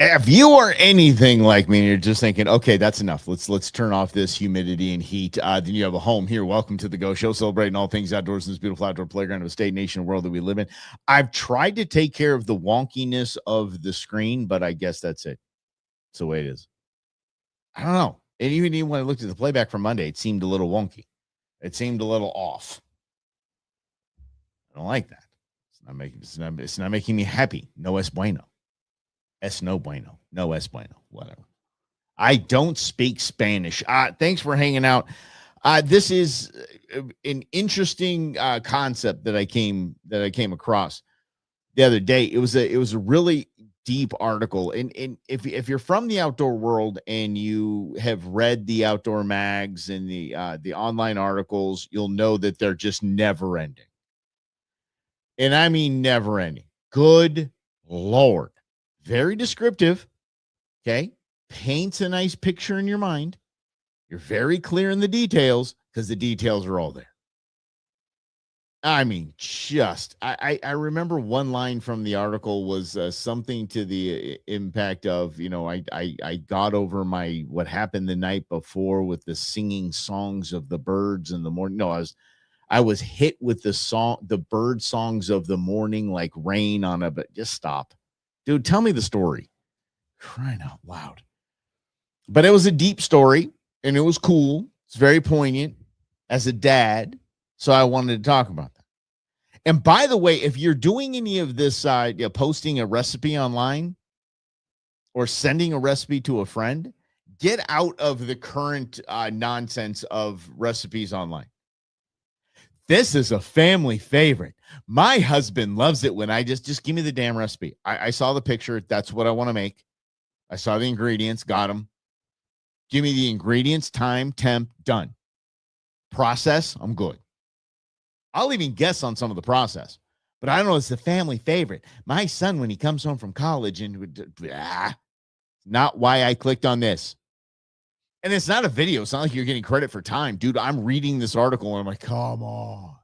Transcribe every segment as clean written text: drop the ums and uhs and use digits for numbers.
If you are anything like me and you're just thinking, okay, that's enough. Let's turn off this humidity and heat. Then you have a home here. Welcome to the Go Show, celebrating all things outdoors in this beautiful outdoor playground of a state, nation, world that we live in. I've tried to take care of the wonkiness of the screen, but I guess that's it. It's the way it is. I don't know. And even when I looked at the playback from Monday, it seemed a little wonky. It seemed a little off. I don't like that. It's not making me happy. No es bueno. Es no bueno. No es bueno. Whatever. I don't speak Spanish. Thanks for hanging out. This is an interesting concept that I came across the other day. It was a really deep article. And if you're from the outdoor world and you have read the outdoor mags and the online articles, you'll know that they're just never ending. And I mean never ending. Good Lord. Very descriptive. Okay. Paints a nice picture in your mind. You're very clear in the details because the details are all there. I mean, I remember one line from the article was something to the impact of, I got over what happened the night before with the singing songs of the birds in the morning. No, I was hit with the bird songs of the morning, like rain on a, but just stop. Dude, tell me the story. Crying out loud. But it was a deep story and it was cool. It's very poignant as a dad. So I wanted to talk about that. And by the way, if you're doing any of this, posting a recipe online or sending a recipe to a friend, get out of the current nonsense of recipes online. This is a family favorite. My husband loves it when I just give me the damn recipe. I saw the picture. That's what I want to make. I saw the ingredients, got them. Give me the ingredients, time, temp, done. Process, I'm good. I'll even guess on some of the process, but I don't know. It's a family favorite. My son, when he comes home from college, not why I clicked on this. And it's not a video. It's not like you're getting credit for time. Dude, I'm reading this article and I'm like, come on.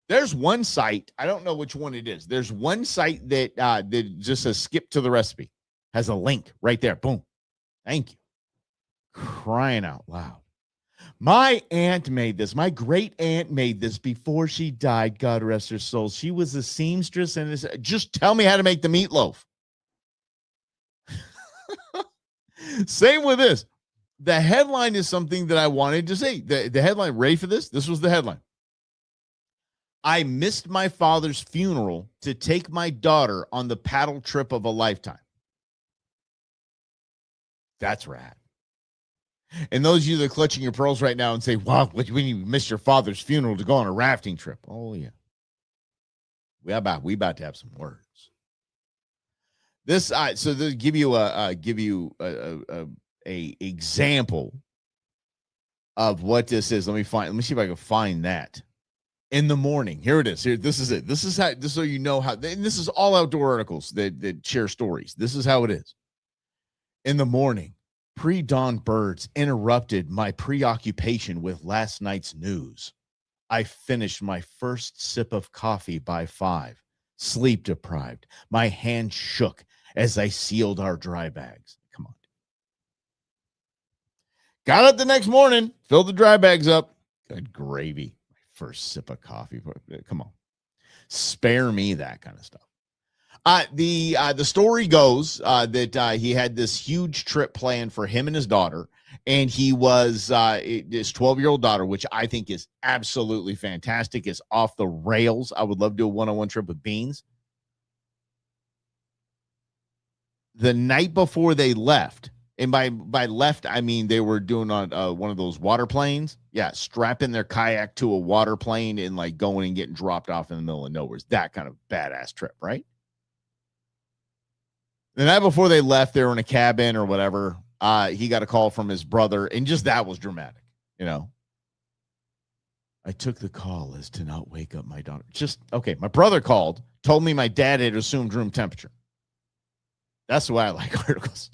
There's one site. I don't know which one it is. There's one site that just says skip to the recipe. Has a link right there. Boom. Thank you. Crying out loud. My aunt made this. My great aunt made this before she died. God rest her soul. She was a seamstress and just tell me how to make the meatloaf. Same with this. The headline is something that I wanted to say. The headline, ready for this? This was the headline. I missed my father's funeral to take my daughter on the paddle trip of a lifetime. That's rad. And those of you that are clutching your pearls right now and say, wow, when you missed your father's funeral to go on a rafting trip. Oh, yeah. We about to have some words. This, so to give you a example of what this is. Let me see if I can find that. In the morning. Here it is. Here, this is it. This is how, just so you know how, and this is all outdoor articles that share stories. This is how it is. In the morning, pre-dawn birds interrupted my preoccupation with last night's news. I finished my first sip of coffee by 5, sleep deprived. My hand shook as I sealed our dry bags. Come on. Got up the next morning, filled the dry bags up. Good gravy. First sip of coffee. Come on. Spare me that kind of stuff. The story goes that he had this huge trip planned for him and his daughter, and he was his 12-year-old daughter, which I think is absolutely fantastic, is off the rails. I would love to do a one-on-one trip with Beans. The night before they left, and by left, I mean they were doing on one of those water planes. Yeah, strapping their kayak to a water plane and like going and getting dropped off in the middle of nowhere. It's that kind of badass trip, right? The night before they left, they were in a cabin or whatever. He got a call from his brother, and just that was dramatic, you know. I took the call as to not wake up my daughter. Just, okay, my brother called, told me my dad had assumed room temperature. That's the way I like articles.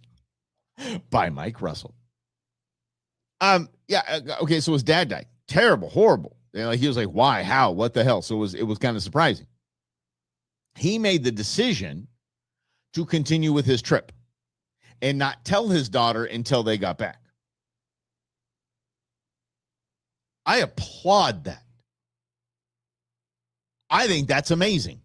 By Mike Russell. Yeah, okay, so his dad died. Terrible, horrible. You know, he was like, why, how, what the hell? So it was kind of surprising. He made the decision to continue with his trip and not tell his daughter until they got back. I applaud that. I think that's amazing.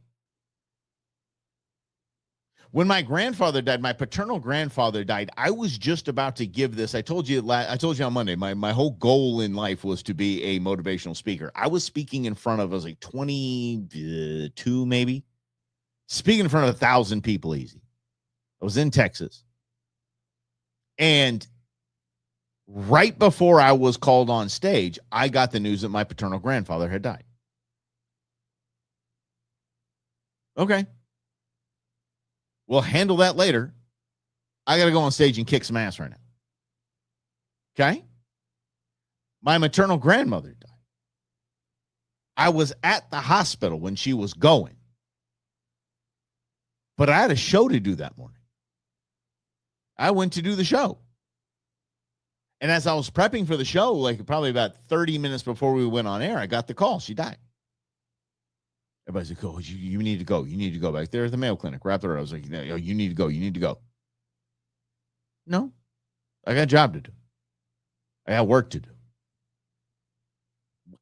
When my grandfather died, my paternal grandfather died, I was just about to give this. I told you on Monday, my whole goal in life was to be a motivational speaker. I was speaking in front of, I was like 22 maybe, speaking in front of 1,000 people easy. I was in Texas. And right before I was called on stage, I got the news that my paternal grandfather had died. Okay. We'll handle that later. I got to go on stage and kick some ass right now. Okay? My maternal grandmother died. I was at the hospital when she was going. But I had a show to do that morning. I went to do the show. And as I was prepping for the show, like probably about 30 minutes before we went on air, I got the call. She died. Everybody's like, oh, you need to go. You need to go back there at the Mayo Clinic. Wrap it up. I was like, no, you need to go. You need to go. No, I got a job to do. I got work to do.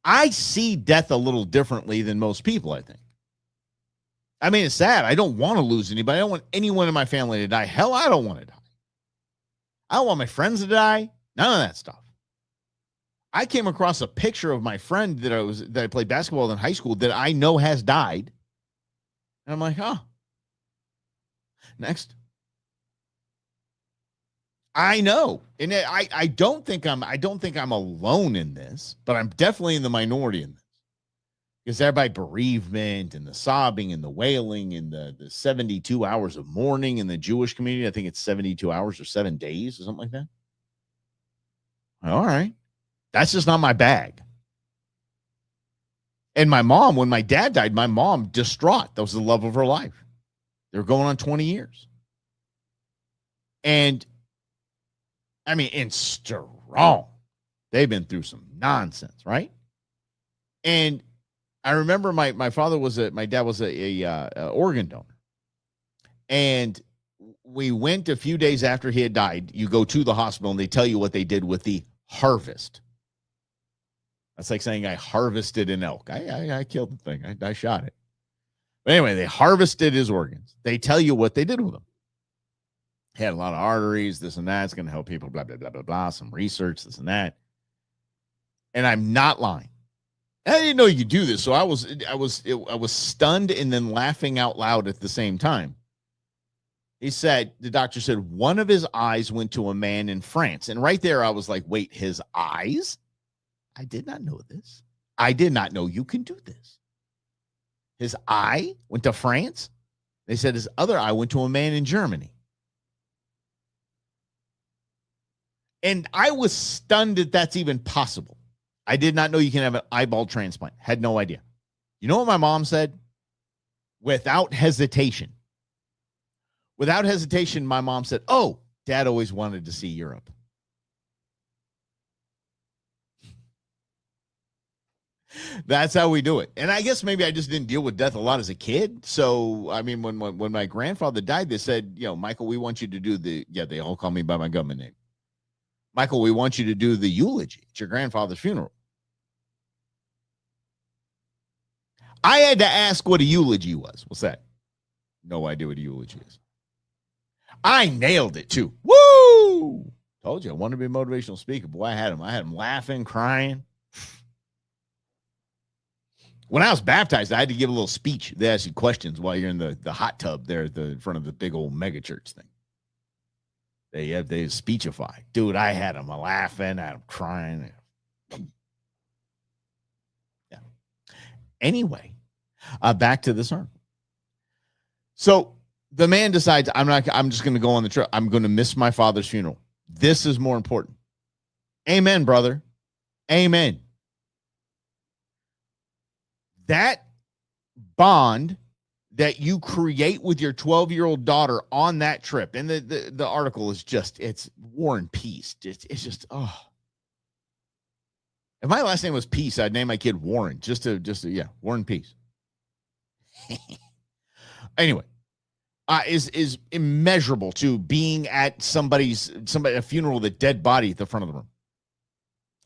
I see death a little differently than most people, I think. I mean, it's sad. I don't want to lose anybody. I don't want anyone in my family to die. Hell, I don't want to die. I don't want my friends to die. None of that stuff. I came across a picture of my friend that I played basketball with in high school that I know has died. And I'm like, oh. Next. I know. And I don't think I'm alone in this, but I'm definitely in the minority in this. Because everybody bereavement and the sobbing and the wailing and the 72 hours of mourning in the Jewish community. I think it's 72 hours or 7 days or something like that. All right. That's just not my bag. And my mom, when my dad died, my mom distraught. That was the love of her life. They were going on 20 years. And I mean, and strong. They've been through some nonsense, right? And I remember my dad was a organ donor. And we went a few days after he had died. You go to the hospital and they tell you what they did with the harvest. That's like saying I harvested an elk. I killed the thing. I shot it. But anyway, they harvested his organs. They tell you what they did with them. He had a lot of arteries, this and that. It's going to help people, blah, blah, blah, blah, blah. Some research, this and that. And I'm not lying. I didn't know you could do this. So I was stunned and then laughing out loud at the same time. The doctor said, one of his eyes went to a man in France. And right there, I was like, wait, his eyes? I did not know this. I did not know you can do this. His eye went to France. They said his other eye went to a man in Germany. And I was stunned that that's even possible. I did not know you can have an eyeball transplant. Had no idea. You know what my mom said? Without hesitation. Without hesitation, my mom said, oh, Dad always wanted to see Europe. That's how we do it. And I guess maybe I just didn't deal with death a lot as a kid. So, I mean, when my grandfather died, they said, Michael, we want you to do they all call me by my government name. Michael, we want you to do the eulogy at your grandfather's funeral. I had to ask what a eulogy was. What's that? No idea what a eulogy is. I nailed it too. Woo! Told you I wanted to be a motivational speaker. Boy, I had him laughing, crying. When I was baptized, I had to give a little speech. They ask you questions while you're in the hot tub there in front of the big old mega church thing. They speechify. Dude, I had him laughing, I had him crying. Yeah. Anyway, back to this article. So the man decides, I'm just going to go on the trip. I'm going to miss my father's funeral. This is more important. Amen, brother. Amen. That bond that you create with your 12-year-old daughter on that trip, and the article is it's War and Peace. It's just, oh. If my last name was Peace, I'd name my kid Warren, just to War and Peace. Anyway, is immeasurable to being at a funeral, the dead body at the front of the room.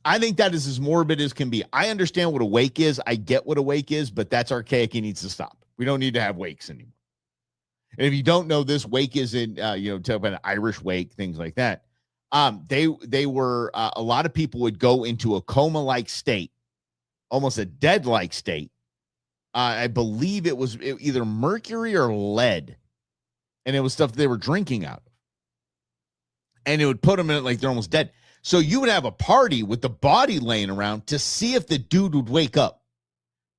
I think that is as morbid as can be. I understand what a wake is. I get what a wake is, but that's archaic. It needs to stop. We don't need to have wakes anymore. And if you don't know this, wake is in, talk about an Irish wake, things like that. They were, a lot of people would go into a coma-like state, almost a dead-like state. I believe it was either mercury or lead, and it was stuff they were drinking out of. And it would put them in it like they're almost dead. So you would have a party with the body laying around to see if the dude would wake up.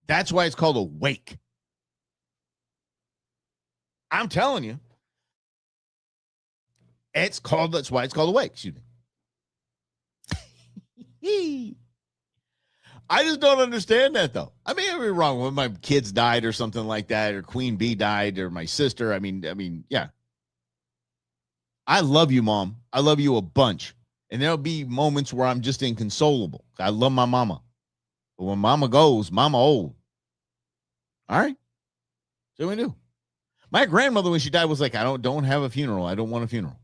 That's why it's called a wake. I'm telling you. That's why it's called a wake. Excuse me. I just don't understand that, though. I mean, I'm wrong. When my kids died or something like that, or Queen Bee died, or my sister. I mean, yeah. I love you, Mom. I love you a bunch. And there'll be moments where I'm just inconsolable. I love my mama. But when mama goes, mama old. All right. So we do. My grandmother, when she died, was like, I don't have a funeral. I don't want a funeral.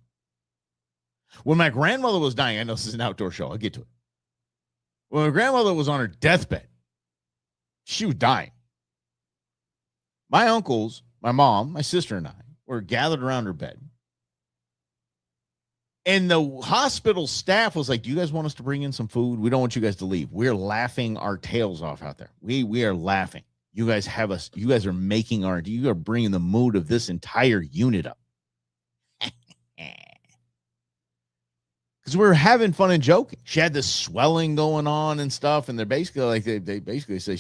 When my grandmother was dying, I know this is an outdoor show. I'll get to it. When my grandmother was on her deathbed, she was dying. My uncles, my mom, my sister, and I were gathered around her bed. And the hospital staff was like, do you guys want us to bring in some food? We don't want you guys to leave. We're laughing our tails off out there. We are laughing. You guys are making you are bringing the mood of this entire unit up. Because we were having fun and joking. She had this swelling going on and stuff. And they're basically like, they basically say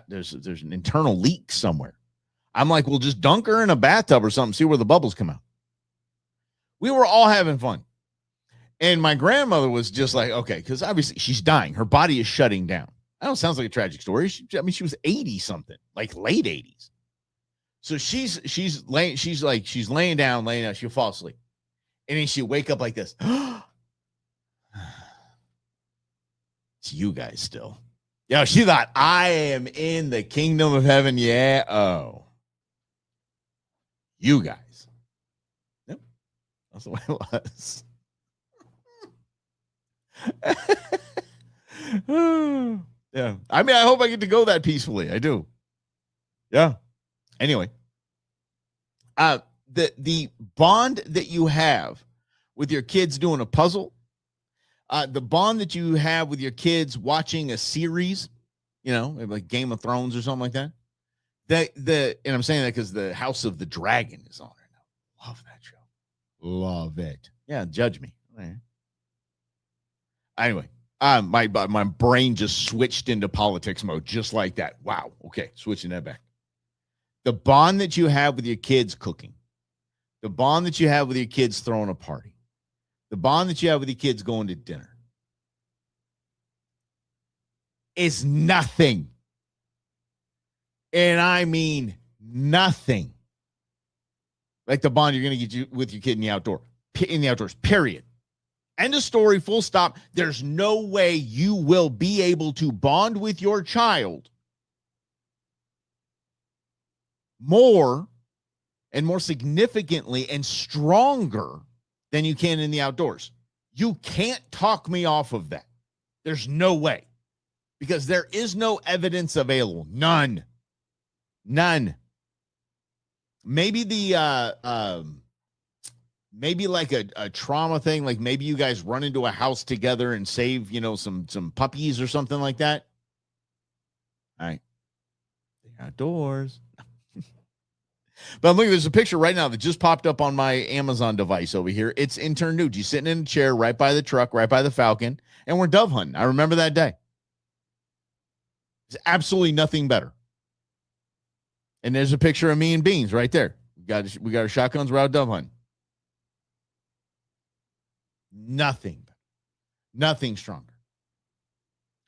there's an internal leak somewhere. I'm like, well, just dunk her in a bathtub or something, see where the bubbles come out. We were all having fun. And my grandmother was just like, okay, because obviously she's dying. Her body is shutting down. I know it sounds like a tragic story. She was 80 something, like late 80s. So she's laying down. She'll fall asleep. And then she'll wake up like this. It's you guys still. Yo, she thought, I am in the kingdom of heaven. Yeah. Oh. You guys. Yep. That's the way it was. Yeah. I mean, I hope I get to go that peacefully. I do. Yeah. Anyway. The bond that you have with your kids doing a puzzle, the bond that you have with your kids watching a series, like Game of Thrones or something like that. And I'm saying that because the House of the Dragon is on right now. Love that show. Love it. Yeah, judge me. Anyway, my brain just switched into politics mode just like that. Wow. Okay, switching that back. The bond that you have with your kids cooking, the bond that you have with your kids throwing a party, the bond that you have with your kids going to dinner is nothing. And I mean nothing like the bond you're going to get with your kid in the outdoors, period. End of story, full stop. There's no way you will be able to bond with your child more and more significantly and stronger than you can in the outdoors. You can't talk me off of that. There's no way, because there is no evidence available. None. Maybe maybe like a trauma thing, like maybe you guys run into a house together and save, some puppies or something like that. All right. The outdoors. But I'm looking, there's a picture right now that just popped up on my Amazon device over here. It's intern Nude. He's sitting in a chair right by the truck, right by the Falcon, and we're dove hunting. I remember that day. There's absolutely nothing better. And there's a picture of me and Beans right there. We got our shotguns. We're out dove hunting. Nothing stronger.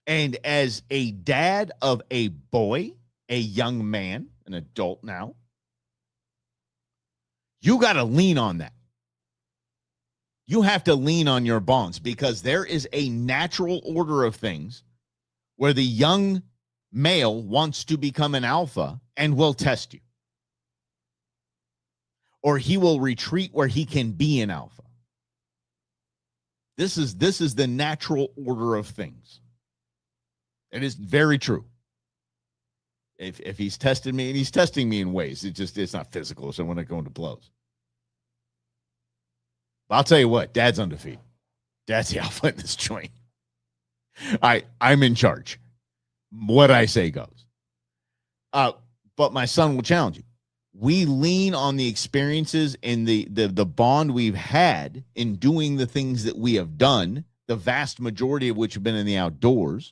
And as a dad of a boy, a young man, an adult now, you got to lean on that. You have to lean on your bonds, because there is a natural order of things where the young male wants to become an alpha and will test you. or he will retreat where he can be an alpha. This is the natural order of things. It is very true. If he's tested me, and he's testing me in ways, it's not physical, so we're not going to blows. But I'll tell you what, Dad's undefeated. Dad's the alpha in this joint. I'm in charge. What I say goes. But my son will challenge you. We lean on the experiences and the bond we've had in doing the things that we have done, the vast majority of which have been in the outdoors,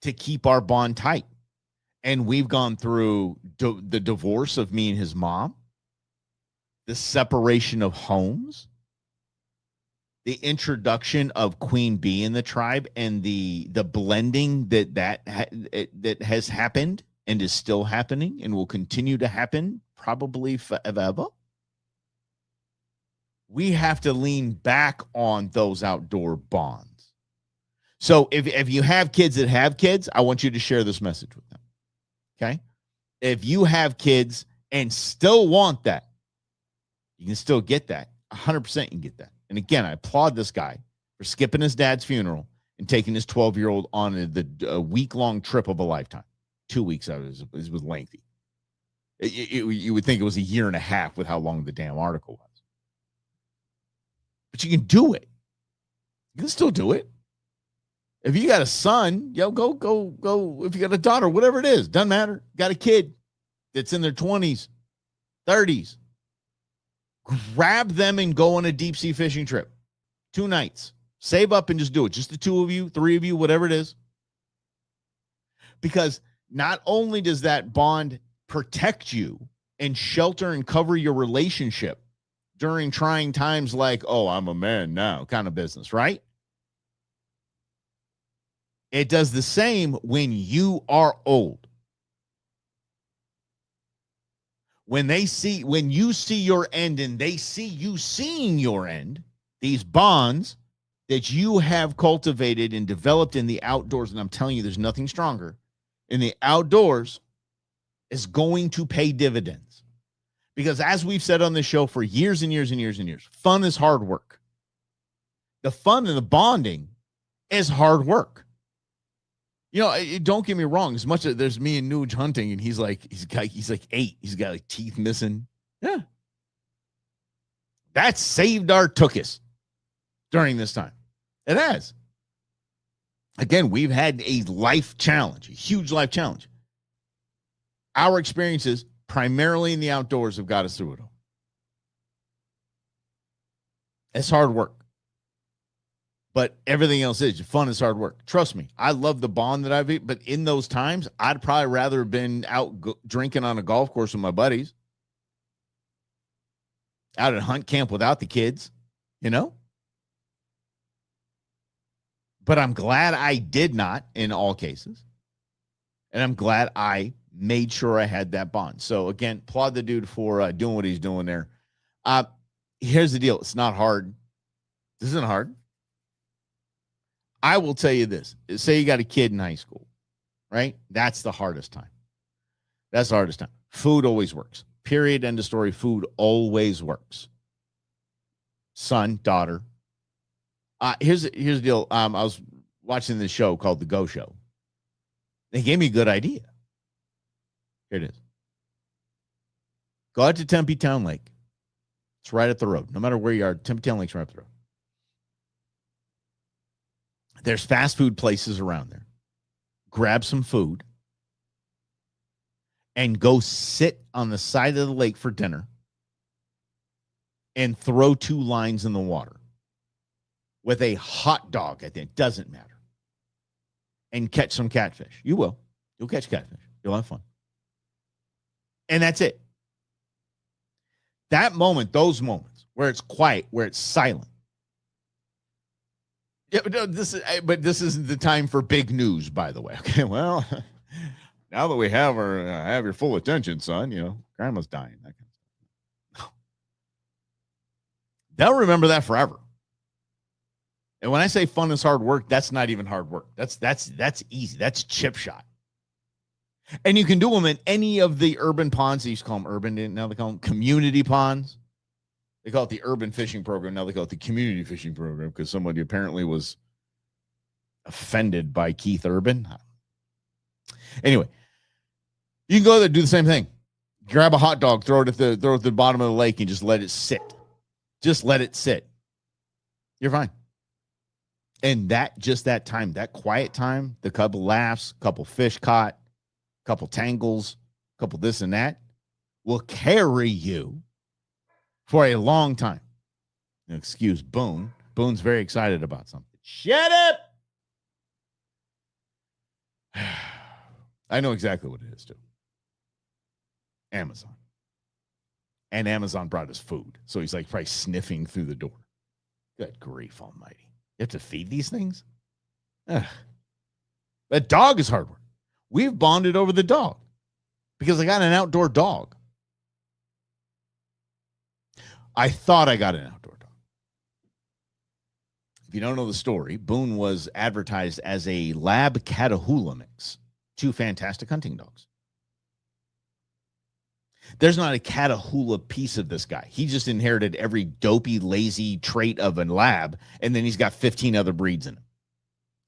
to keep our bond tight. And we've gone through the divorce of me and his mom, the separation of homes, the introduction of Queen Bee in the tribe, and the blending that has happened and is still happening and will continue to happen probably forever. We have to lean back on those outdoor bonds. So if you have kids that have kids, I want you to share this message with them. Okay? If you have kids and still want that, you can still get that. 100% you can get that. And again, I applaud this guy for skipping his dad's funeral and taking his 12-year-old on a week-long trip of a lifetime. 2 weeks it was lengthy. You would think it was a year and a half with how long the damn article was. But you can do it. You can still do it. If you got a son, go. If you got a daughter, whatever it is, doesn't matter. Got a kid that's in their 20s, 30s. Grab them and go on a deep sea fishing trip. 2 nights. Save up and just do it. Just the 2 of you, 3 of you, whatever it is. Because not only does that bond protect you and shelter and cover your relationship during trying times like, oh, I'm a man now kind of business, right? It does the same when you are old. When you see your end and they see you seeing your end, these bonds that you have cultivated and developed in the outdoors, and I'm telling you, there's nothing stronger, in the outdoors is going to pay dividends. Because as we've said on this show for years and years and years and years, fun is hard work. The fun and the bonding is hard work. Don't get me wrong. As much as there's me and Nuge hunting, and he's like 8. He's got like teeth missing. Yeah. That saved our tuchus during this time. It has. Again, we've had a life challenge, a huge life challenge. Our experiences, primarily in the outdoors, have got us through it all. It's hard work. But everything else is fun is hard work. Trust me, I love the bond that I've, but in those times, I'd probably rather have been out drinking on a golf course with my buddies, out at hunt camp without the kids, But I'm glad I did not in all cases. And I'm glad I made sure I had that bond. So again, applaud the dude for doing what he's doing there. Here's the deal. It's not hard. This isn't hard. I will tell you this. Say you got a kid in high school, right? That's the hardest time. That's the hardest time. Food always works. Period. End of story. Food always works. Son, daughter. Here's the deal. I was watching this show called The Go Show. They gave me a good idea. Here it is. Go out to Tempe Town Lake. It's right at the road. No matter where you are, Tempe Town Lake's right up the road. There's fast food places around there. Grab some food and go sit on the side of the lake for dinner and throw 2 lines in the water with a hot dog. I think it doesn't matter. And catch some catfish. You will. You'll catch catfish. You'll have fun. And that's it. That moment, those moments where it's quiet, where it's silent. Yeah, but this isn't the time for big news, by the way. Okay, well, now that we have your full attention, son, grandma's dying. That kind of stuff. They'll remember that forever. And when I say fun is hard work, that's not even hard work. That's easy. That's chip shot. And you can do them in any of the urban ponds. They used to call them urban. Now they call them community ponds. They call it the urban fishing program. Now they call it the community fishing program because somebody apparently was offended by Keith Urban. Anyway, you can go there, do the same thing. Grab a hot dog, throw it at the bottom of the lake, and just let it sit. Just let it sit. You're fine. And that time, that quiet time, the couple laughs, couple fish caught, couple tangles, couple this and that, will carry you for a long time. Excuse Boone. Boone's very excited about something. Shut up. I know exactly what it is, too. Amazon. And Amazon brought us food. So he's like probably sniffing through the door. Good grief almighty. You have to feed these things? Ugh. That dog is hard work. We've bonded over the dog because I got an outdoor dog. I thought I got an outdoor dog. If you don't know the story, Boone was advertised as a lab Catahoula mix. Two fantastic hunting dogs. There's not a Catahoula piece of this guy. He just inherited every dopey, lazy trait of a lab, and then he's got 15 other breeds in him,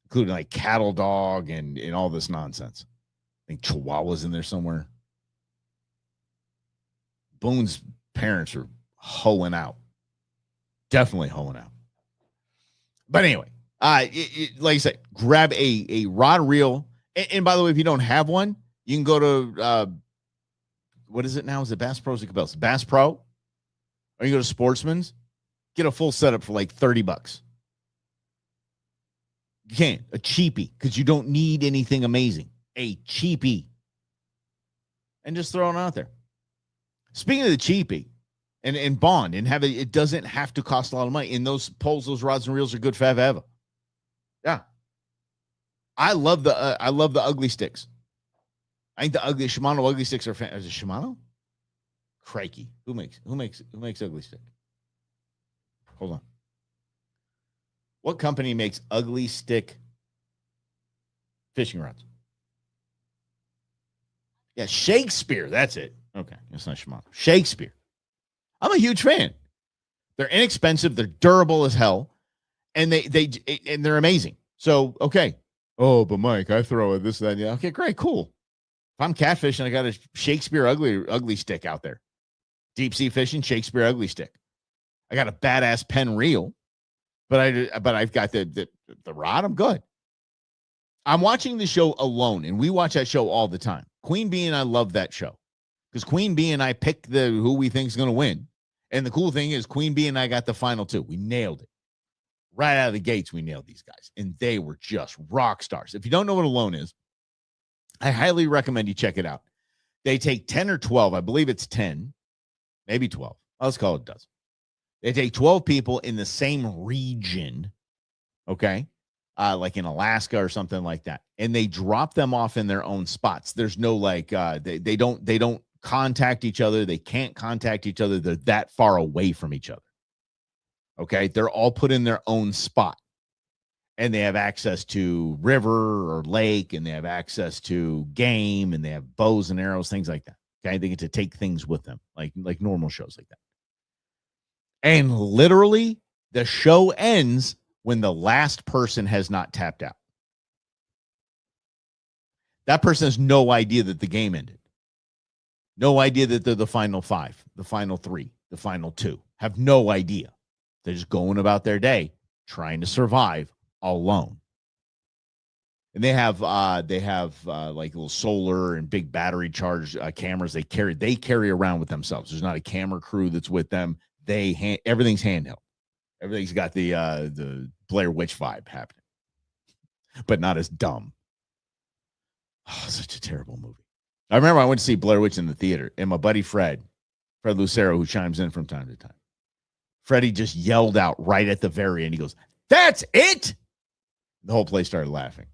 including like cattle dog and all this nonsense. I think Chihuahua's in there somewhere. Boone's parents are hoeing out. Definitely hoeing out. But anyway, like I said, grab a rod and reel. And by the way, if you don't have one, you can go to, what is it now? Is it Bass Pro or Cabela's? Bass Pro? Or you go to Sportsman's, get a full setup for like $30. You can. A cheapie, because you don't need anything amazing. A cheapie. And just throw it out there. Speaking of the cheapie, and bond, and have it doesn't have to cost a lot of money. And those poles, those rods and reels are good forever. Yeah. I love the ugly sticks. I think the Shimano ugly sticks are is it Shimano? Crikey. Who makes ugly stick? Hold on. What company makes ugly stick fishing rods? Yeah, Shakespeare. That's it. Okay. It's not Shimano. Shakespeare. I'm a huge fan. They're inexpensive. They're durable as hell. And they're amazing. So, okay. Oh, but Mike, I throw this, that, yeah. Okay, great, cool. If I'm catfishing, I got a Shakespeare ugly stick out there. Deep sea fishing, Shakespeare ugly stick. I got a badass pen reel, but I've got the rod. I'm good. I'm watching the show alone, and we watch that show all the time. Queen Bee and I love that show because Queen Bee and I pick who we think is going to win. And the cool thing is Queen Bee and I got the final two. We nailed it. Right out of the gates, we nailed these guys, and they were just rock stars. If you don't know what Alone is, I highly recommend you check it out. They take 10 or 12. I believe it's 10, maybe 12. Let's call it a dozen. They take 12 people in the same region, okay, like in Alaska or something like that, and they drop them off in their own spots. There's no like they don't contact each other. They can't contact each other. They're that far away from each other. Okay, they're all put in their own spot. And they have access to river or lake, and they have access to game, and they have bows and arrows, things like that. Okay, they get to take things with them, like normal shows like that. And literally, the show ends when the last person has not tapped out. That person has no idea that the game ended. No idea that they're the final five, the final three, the final two. Have no idea. They're just going about their day, trying to survive alone. And they have like little solar and big battery charged cameras they carry around with themselves. There's not a camera crew that's with them. Everything's handheld. Everything's got the Blair Witch vibe happening, but not as dumb. Oh, such a terrible movie. I remember I went to see Blair Witch in the theater, and my buddy Fred Lucero, who chimes in from time to time, Freddie just yelled out right at the very end. He goes, "That's it!" The whole place started laughing.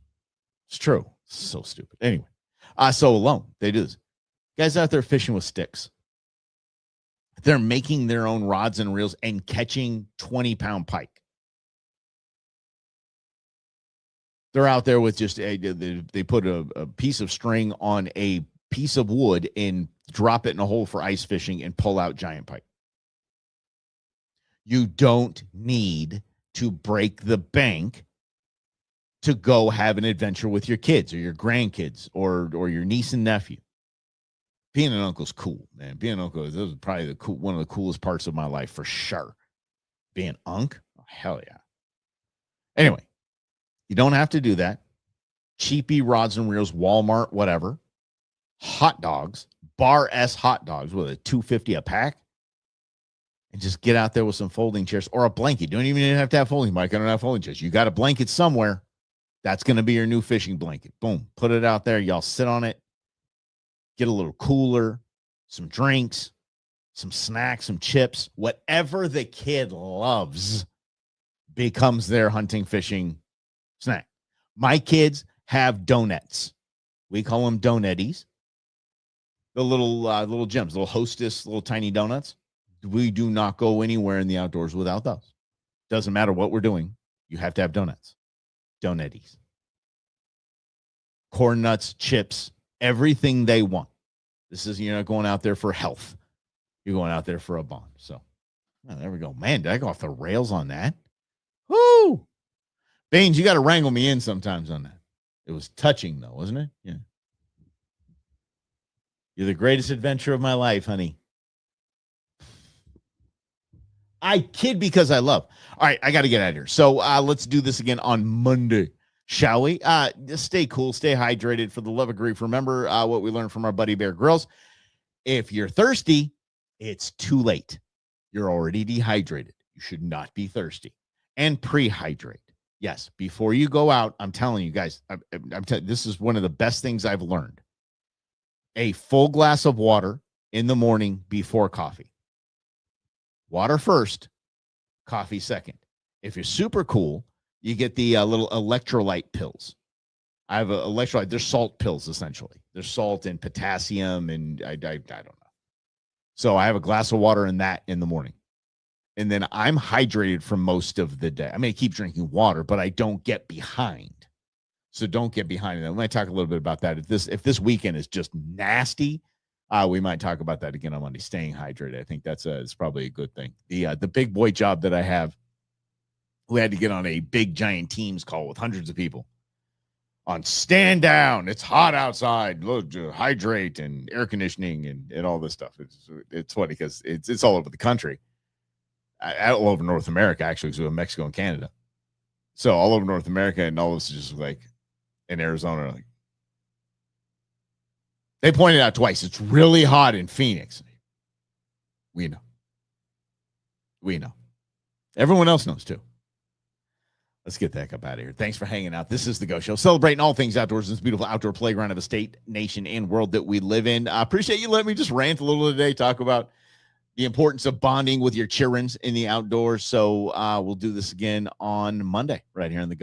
It's true. It's so stupid. Anyway, so Alone, they do this. Guys out there fishing with sticks. They're making their own rods and reels and catching 20-pound pike. They're out there with just they put a piece of string on a piece of wood and drop it in a hole for ice fishing and pull out giant pike. You don't need to break the bank to go have an adventure with your kids or your grandkids or your niece and nephew. Being an uncle's cool, man. Being an uncle is probably one of the coolest parts of my life for sure. Being unc, oh, hell yeah. Anyway, you don't have to do that. Cheapy rods and reels, Walmart, whatever. Hot dogs, bar S hot dogs with a $2.50 a pack. And just get out there with some folding chairs or a blanket. You don't even have to have folding, Mike. I don't have folding chairs. You got a blanket somewhere. That's going to be your new fishing blanket. Boom. Put it out there. Y'all sit on it. Get a little cooler, some drinks, some snacks, some chips. Whatever the kid loves becomes their hunting, fishing snack. My kids have donuts. We call them donetties. The little gems, little Hostess, little tiny donuts. We do not go anywhere in the outdoors without those. Doesn't matter what we're doing. You have to have donuts. Donetties. Corn nuts, chips, everything they want. This is, you're not going out there for health. You're going out there for a bond. So, oh, there we go. Man, did I go off the rails on that? Woo! Baines, you got to wrangle me in sometimes on that. It was touching, though, wasn't it? Yeah. You're the greatest adventure of my life, honey. I kid because I love. All right, I got to get out of here. So let's do this again on Monday, shall we? Just stay cool, stay hydrated. For the love of grief, remember what we learned from our buddy Bear Grylls. If you're thirsty, it's too late. You're already dehydrated. You should not be thirsty. And prehydrate. Yes, before you go out, I'm telling you guys, this is one of the best things I've learned. A full glass of water in the morning before coffee. Water first, coffee second. If you're super cool, you get the little electrolyte pills. I have a electrolyte. They're salt pills, essentially. There's salt and potassium, and I don't know. So I have a glass of water in that in the morning. And then I'm hydrated for most of the day. I mean, I keep drinking water, but I don't get behind. So don't get behind. And we might talk a little bit about that. If this weekend is just nasty, we might talk about that again on Monday. Staying hydrated, I think it's probably a good thing. The big boy job that I have, we had to get on a big giant Teams call with hundreds of people on stand down. It's hot outside. Look, hydrate and air conditioning and all this stuff. It's funny because it's all over the country, all over North America actually, because we have Mexico and Canada. So all over North America, and all this is just like in Arizona, like. They pointed out twice. It's really hot in Phoenix. We know. Everyone else knows too. Let's get the heck up out of here. Thanks for hanging out. This is The Go Show, celebrating all things outdoors in this beautiful outdoor playground of a state, nation, and world that we live in. I appreciate you letting me just rant a little today, talk about the importance of bonding with your children in the outdoors. So we'll do this again on Monday right here on The Go.